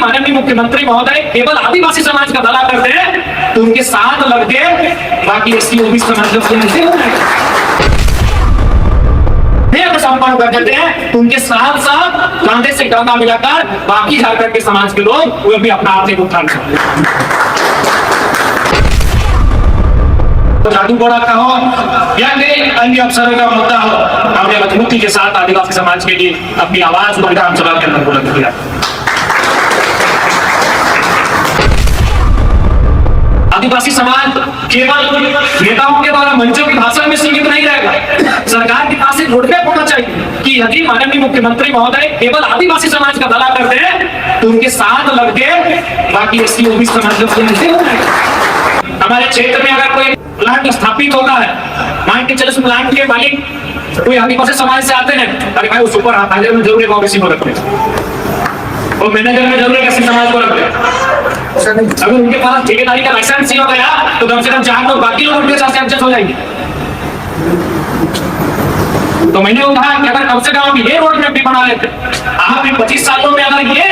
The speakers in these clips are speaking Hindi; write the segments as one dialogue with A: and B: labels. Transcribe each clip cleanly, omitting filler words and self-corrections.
A: माननीय मुख्यमंत्री महोदय केवल आदिवासी समाज का भला करते हैं तो उनके साथ लगके बाकी एससी ओबीसी समाज संपन्न कर देते हैं तो उनके साथ साथ कांधे से कंधा मिलाकर बाकी झारखंड के समाज के लोग वे भी अपना आर्थिक उत्थान करते हैं। जादू घोड़ा का हो या अन्य अवसरों का मुद्दा हो, हमने मजबूती के साथ आदिवासी समाज के लिए अपनी आवाज को विधानसभा के अंदर बुलंद किया। आदिवासी समाज केवल नेताओं के द्वारा मंचों के भाषण में सीमित नहीं रहेगा, सरकार के पास एक रोडमैप होना चाहिए कि यदि माननीय मुख्यमंत्री महोदय केवल आदिवासी समाज का भला करते हैं तो उनके साथ लगके बाकी एससी ओबीसी समाज हमारे क्षेत्र में अगर कोई प्लांट स्थापित होता है, मान के चलो उस प्लांट के मालिक कोई आदिवासी समाज से आते हैं, अरे भाई उस ऊपर हाजिर में जरूर ओबीसी को रखते हैं और मैनेजर में जरूर एससी समाज को रखते हैं। अगर उनके पास ठेकेदारी का लाइसेंस ही हो गया तो कम से कम 4 लोग बाकी लोग उनके साथ एडजस्ट हो जाएंगे। तो मैंने कहा कि अगर कम से कम ये रोड मैप भी बना लेते, आप 25 सालों में अगर ये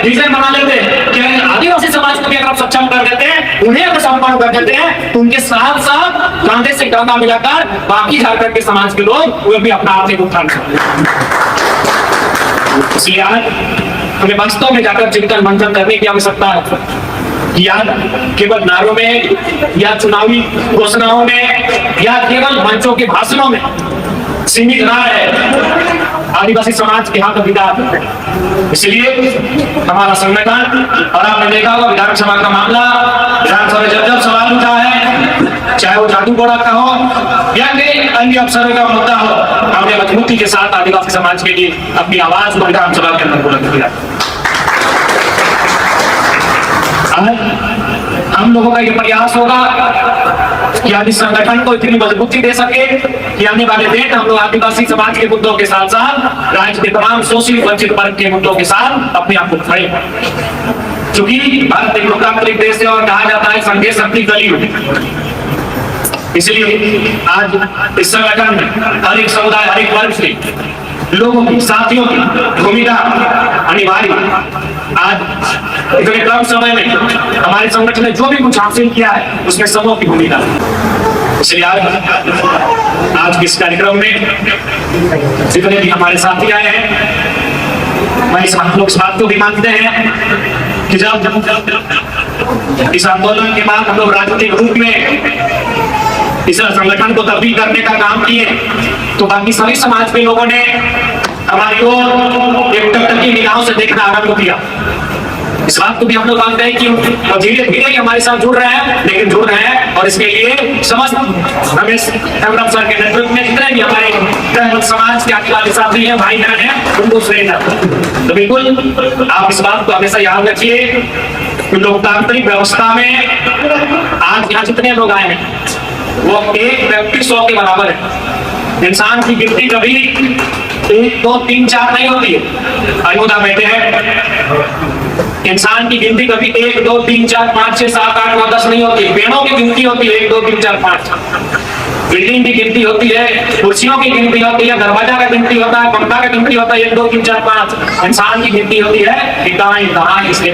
A: डिजाइन बना लेते कि आदिवासी समाज को भी अगर आप सक्षम कर देते हैं, उन्हें अगर संपन्न कर देते हैं तो उनके साथ साथ कांधे से कंधा मिलाकर बाकी झारखंड के समाज के लोग वे भी अपना आर्थिक उत्थान करते हैं। इसलिए आज हमें वास्तव में जाकर चिंतन मंथन करने की आवश्यकता है। या केवल नारों में या चुनावी घोषणाओं में या केवल मंचों के भाषणों में सीमित ना है आदिवासी समाज के हक अधिकार। इसलिए हमारा संगठन, और आपने देखा होगा विधानसभा का मामला, विधानसभा में जब सवाल उठा है, चाहे वो जादू घोड़ा का हो या अन्य अवसरों का मुद्दा हो, हमने मजबूती के साथ आदिवासी समाज के लिए अपनी आवाज को विधानसभा के अंदर बुलंद किया। हम लोगों का ये प्रयास होगा कि आज इस संगठन को इतनी मजबूती दे सके कि आने वाले दिन हम लोग आदिवासी समाज के मुद्दों के साथ साथ राज्य के तमाम शोषित वंचित वर्ग के मुद्दों के साथ अपने आप को खड़े। क्योंकि भारत एक लोकतांत्रिक देश है और कहा जाता है संघीय शक्ति कलयुग, इसलिए आज इस संगठन में हर एक समुदाय, हर एक वर्ग से लोगों की, साथियों की भूमिका अनिवार्य। आज इतने कम समय में हमारे संगठन ने जो भी कुछ हासिल किया है उसमें सबों की भूमिका। इसलिए आज के इस कार्यक्रम में जितने भी हमारे साथी आए हैं, मैं हम लोग इस बात को भी मानते हैं कि जब इस आंदोलन के बाद हम लोग राजनीतिक रूप में इस संगठन को तब्दील करने का काम किए तो बाकी सभी समाज के लोगों ने हमारी ओर एक टकटकी निगाहों से देखना आरंभ किया। इस बात को भी हम लोग मानते हैं कि धीरे धीरे हमारे साथ जुड़ रहे हैं, लेकिन जुड़ रहे हैं और इसके लिए समस्त रमेश हेम्ब्रम सर के नेतृत्व में जितने भी हमारे समाज के आदिवासी साथी हैं, भाई बहन हैं, उनको श्रेय। तो बिल्कुल आप इस बात को हमेशा याद रखिए कि लोकतांत्रिक व्यवस्था में आज यहाँ जितने लोग आए हैं वो एक व्यक्ति 100 के बराबर है। इंसान की गिनती कभी 1, 2, 3, 4 नहीं होती है। अयोध्या बैठे हैं, इंसान की गिनती कभी 1, 2, 3, 4, 5, 6, 7, 8, 9, 10 नहीं होती। पेड़ों की गिनती होती है 1, 2, 3, 4, 5। बिल्डिंग की गिनती होती है, कुर्सियों की गिनती होती है, दरवाजा का गिनती होता है, पंखा का गिनती होता है 1, 2, 3, 4, 5। इंसान की गिनती होती है इकाई, दहाई, इसके